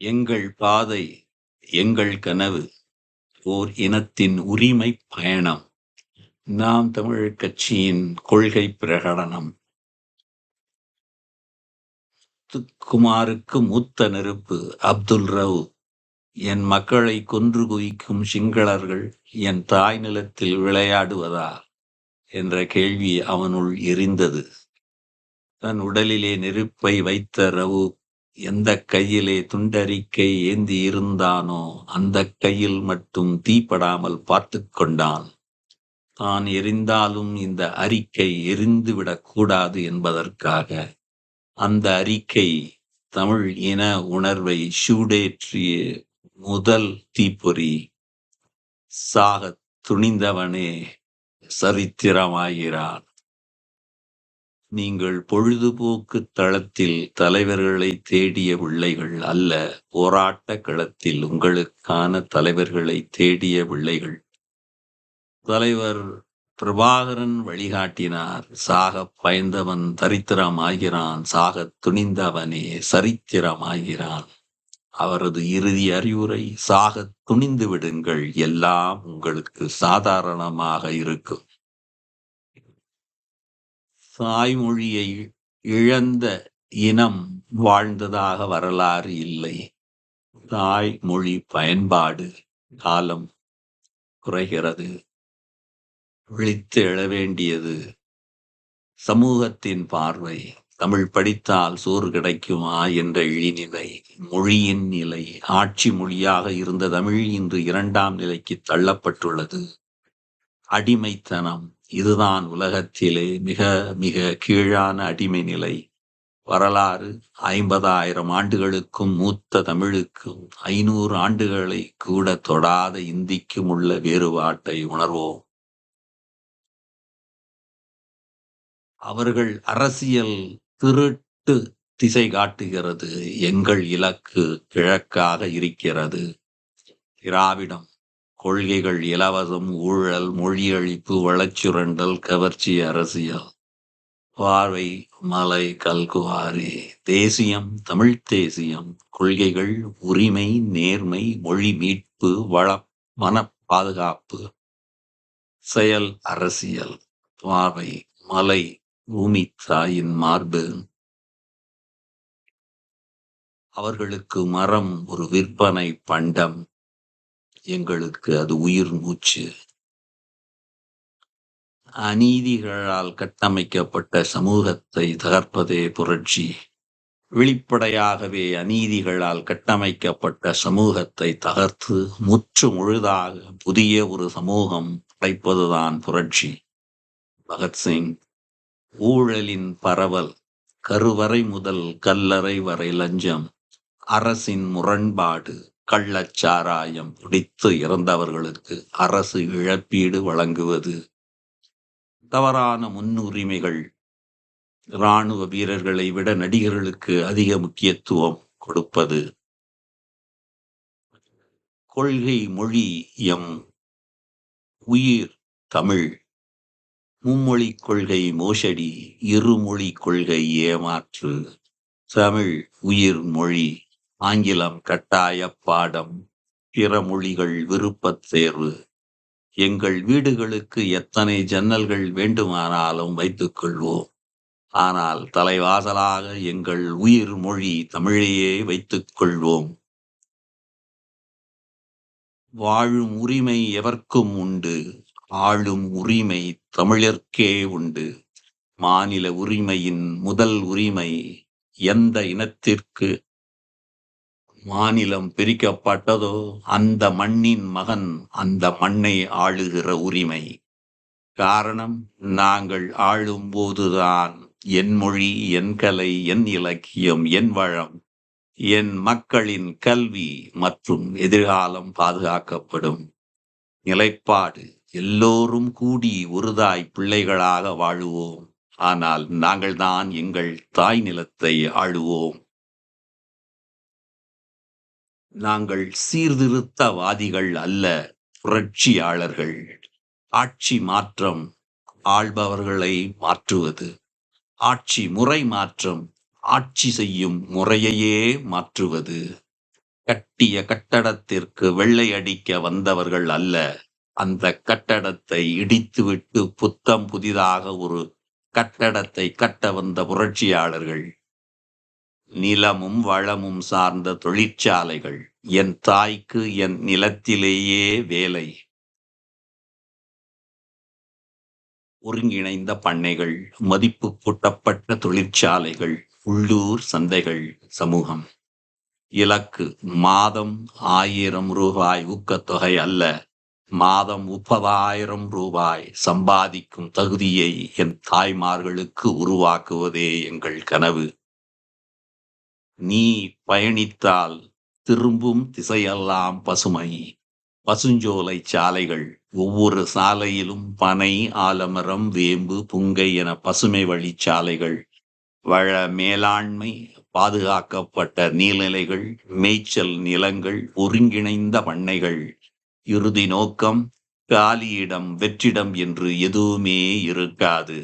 எங்கள் பாதை, எங்கள் கனவு, ஓர் இனத்தின் உரிமை பயணம். நாம் தமிழர் கட்சியின் கொள்கை பிரகடனம். குமாருக்கு மூத்த நெருப்பு அப்துல் ரவு. என் மக்களை கொன்று குவிக்கும் சிங்களர்கள் என் தாய் நிலத்தில் விளையாடுவதா என்ற கேள்வி அவனுள் எரிந்தது. தன் உடலிலே நெருப்பை வைத்த ரவு எந்த கையிலே துண்டறிக்கை ஏந்தி இருந்தானோ அந்த கையில் மட்டும் தீப்படாமல் பார்த்து கொண்டான். தான் எரிந்தாலும் இந்த அறிக்கை எரிந்துவிடக் கூடாது என்பதற்காக. அந்த அறிக்கை தமிழ் இன உணர்வை சூடேற்றிய முதல் தீப்பொறி. சாகத் துணிந்தவனே சரித்திரமாகிறான். நீங்கள் பொழுதுபோக்கு தளத்தில் தலைவர்களை தேடிய பிள்ளைகள் அல்ல, போராட்ட களத்தில் உங்களுக்கான தலைவர்களை தேடிய பிள்ளைகள். தலைவர் பிரபாகரன் வழிகாட்டினார். சாகப் பயந்தவன் தரித்திரமாகிறான், சாகத் துணிந்தவனே சரித்திரமாகிறான். அவரது இறுதி அறிவுரை, சாகத் துணிந்து விடுங்கள், எல்லாம் உங்களுக்கு சாதாரணமாக இருக்கும். தாய்மொழியை இழந்த இனம் வாழ்ந்ததாக வரலாறு இல்லை. தாய்மொழி பயன்பாடு காலம் குறைகிறது. விழித்து எழ வேண்டியது சமூகத்தின் பார்வை. தமிழ் படித்தால் சோறு கிடைக்குமா என்ற இழிநிலை, மொழியின் நிலை. ஆட்சி மொழியாக இருந்த தமிழ் இன்று 2ஆம் நிலைக்கு தள்ளப்பட்டுள்ளது. அடிமைத்தனம், இதுதான் உலகத்திலே மிக மிக கீழான அடிமை நிலை. வரலாறு 50,000 ஆண்டுகளுக்கும் மூத்த தமிழுக்கும் 500 ஆண்டுகளை கூட தொடாத இந்திக்கும் உள்ள வேறுபாட்டை உணர்வோம். அவர்கள் அரசியல் திருட்டு திசை காட்டுகிறது. எங்கள் இலக்கு கிழக்காக இருக்கிறது. திராவிடம் கொள்கைகள் இலவசம், ஊழல், மொழியழிப்பு, வளச்சுரண்டல், கவர்ச்சி அரசியல். பார்வை மலை கல்குவாரி. தேசியம் தமிழ் தேசியம். கொள்கைகள் உரிமை, நேர்மை, மொழி மீட்பு, வன பாதுகாப்பு. செயல் அரசியல். பார்வை மலை பூமி தாயின் மார்பு. அவர்களுக்கு மரம் ஒரு விற்பனை பண்டம், எங்களுக்கு அது உயிர் மூச்சு. அநீதிகளால் கட்டமைக்கப்பட்ட சமூகத்தை தகர்ப்பதே புரட்சி. வெளிப்படையாகவே அநீதிகளால் கட்டமைக்கப்பட்ட சமூகத்தை தகர்த்து முற்று முழுதாக புதிய ஒரு சமூகம் படைப்பதுதான் புரட்சி. பகத்சிங். ஊழலின் பரவல். கருவறை முதல் கல்லறை வரை லஞ்சம். அரசின் முரண்பாடு. கள்ளச்சாராயம் குடித்து இறந்தவர்களுக்கு அரசு இழப்பீடு வழங்குவது. தவறான முன்னுரிமைகள். இராணுவ வீரர்களை விட நடிகர்களுக்கு அதிக முக்கியத்துவம் கொடுப்பது. கொள்கை மொழி எம் உயிர் தமிழ். மும்மொழி கொள்கை மோசடி, இருமொழி கொள்கை ஏமாற்று. தமிழ் உயிர் மொழி. ஆங்கிலம் கட்டாய பாடம், பிற மொழிகள் விருப்பத் தேர்வு. எங்கள் வீடுகளுக்கு எத்தனை ஜன்னல்கள் வேண்டுமானாலும் வைத்துக் கொள்வோம். ஆனால் தலைவாசலாக எங்கள் உயிர் மொழி தமிழையே வைத்துக் கொள்வோம். வாழும் உரிமை எவர்க்கும் உண்டு, ஆளும் உரிமை தமிழர்க்கே உண்டு. மாநில உரிமையின் முதல் உரிமை. எந்த இனத்திற்கு மாநிலம் பிரிக்கப்பட்டதோ அந்த மண்ணின் மகன் அந்த மண்ணை ஆளுகிற உரிமை. காரணம், நாங்கள் ஆளும் போதுதான் என் மொழி, என் கலை, என் இலக்கியம், என் வளம், என் மக்களின் கல்வி மற்றும் எதிர்காலம் பாதுகாக்கப்படும். நிலைப்பாடு, எல்லோரும் கூடி ஒருதாய் பிள்ளைகளாக வாழுவோம். ஆனால் நாங்கள் தான் எங்கள் தாய் நிலத்தை ஆளுவோம். நாங்கள் சீர்திருத்தவாதிகள் அல்ல, புரட்சியாளர்கள். ஆட்சி மாற்றம் ஆள்பவர்களை மாற்றுவது. ஆட்சி முறை மாற்றம் ஆட்சி செய்யும் முறையையே மாற்றுவது. கட்டிய கட்டடத்திற்கு வெள்ளை அடிக்க வந்தவர்கள் அல்ல, அந்த கட்டடத்தை இடித்துவிட்டு புத்தம் புதிதாக ஒரு கட்டடத்தை கட்ட வந்த புரட்சியாளர்கள். நிலமும் வளமும் சார்ந்த தொழிற்சாலைகள். என் தாய்க்கு என் நிலத்திலேயே வேலை. ஒருங்கிணைந்த பண்ணைகள், மதிப்பு கூட்டப்பட்ட தொழிற்சாலைகள், உள்ளூர் சந்தைகள், சமூகம். இலக்கு மாதம் 1000 ரூபாய் ஊக்கத்தொகை அல்ல, மாதம் 30,000 ரூபாய் சம்பாதிக்கும் தகுதியை என் தாய்மார்களுக்கு உருவாக்குவதே எங்கள் கனவு. நீ பயணித்தால் திரும்பும் திசையெல்லாம் பசுமை. பசுஞ்சோலை சாலைகள், ஒவ்வொரு சாலையிலும் பனை, ஆலமரம், வேம்பு, புங்கை என பசுமை வழிச்சாலைகள். வள மேலாண்மை, பாதுகாக்கப்பட்ட நீர்நிலைகள், மேய்ச்சல் நிலங்கள், ஒருங்கிணைந்த பண்ணைகள். இறுதி நோக்கம் காலியிடம் வெற்றிடம் என்று எதுவுமே இருக்காது.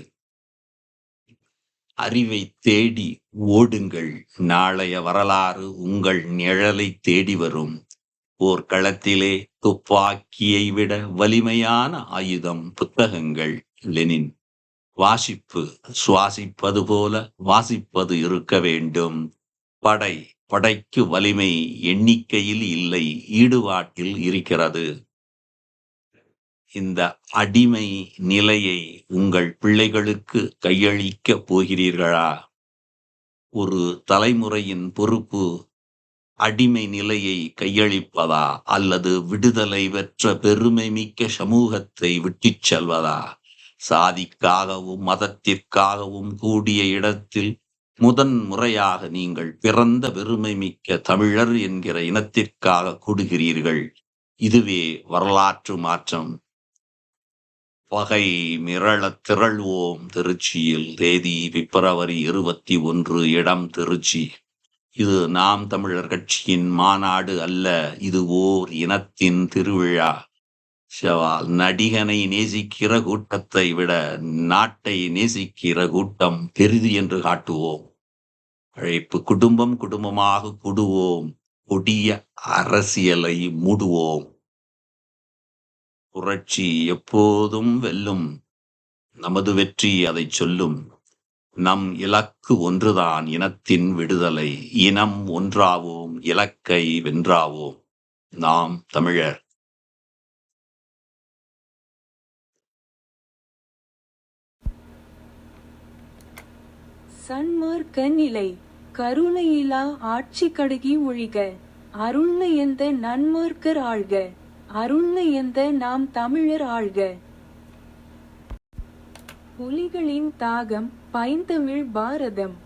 அறிவை தேடி ஓடுங்கள், நாளைய வரலாறு உங்கள் நிழலை தேடி வரும். போர்க்களத்திலே துப்பாக்கியை விட வலிமையான ஆயுதம் புத்தகங்கள். லெனின். வாசிப்பு சுவாசிப்பது போல வாசிப்பது இருக்க வேண்டும். படைக்கு வலிமை எண்ணிக்கையில் இல்லை, ஈடுபாட்டில் இருக்கிறது. இந்த அடிமை நிலையை உங்கள் பிள்ளைகளுக்கு கையளிக்கப் போகிறீர்களா? ஒரு தலைமுறையின் பொறுப்பு அடிமை நிலையை கையளிப்பதா, அல்லது விடுதலை பெற்ற பெருமை மிக்க சமூகத்தை விட்டுச் செல்வதா? சாதிக்காகவும் மதத்திற்காகவும் கூடிய இடத்தில் முதன் முறையாக நீங்கள் பிறந்த பெருமை மிக்க தமிழர் என்கிற இனத்திற்காக கூடுகிறீர்கள். இதுவே வரலாற்று மாற்றம். பகை மிரளத் திரள்வோம். திருச்சியில் தேதி பிப்ரவரி 21, இடம் திருச்சி. இது நாம் தமிழர் கட்சியின் மாநாடு அல்ல, இது ஓர் இனத்தின் திருவிழா. சவால். நடிகனை நேசிக்கிற கூட்டத்தை விட நாட்டை நேசிக்கிற கூட்டம் பெரிது என்று காட்டுவோம். அழைப்பு. குடும்பம் குடும்பமாக கூடுவோம், கொடிய அரசியலை மூடுவோம். புரட்சி எப்போதும் வெல்லும், நமது வெற்றி அதை சொல்லும். நம் இலக்கு ஒன்றுதான், இனத்தின் விடுதலை. இனம் ஒன்றாவோம், இலக்கை வென்றாவோம். நாம் தமிழர். சன்மார்க்க நிலை. கருணையிலா ஆட்சி கடுகி ஒழிக. அருண்மை எந்த நன்மார்க்கர் ஆள்க. அருண்மை எந்த நாம் தமிழர் ஆள்க. புலிகளின் தாகம் பைந்தமிழ் பாரதம்.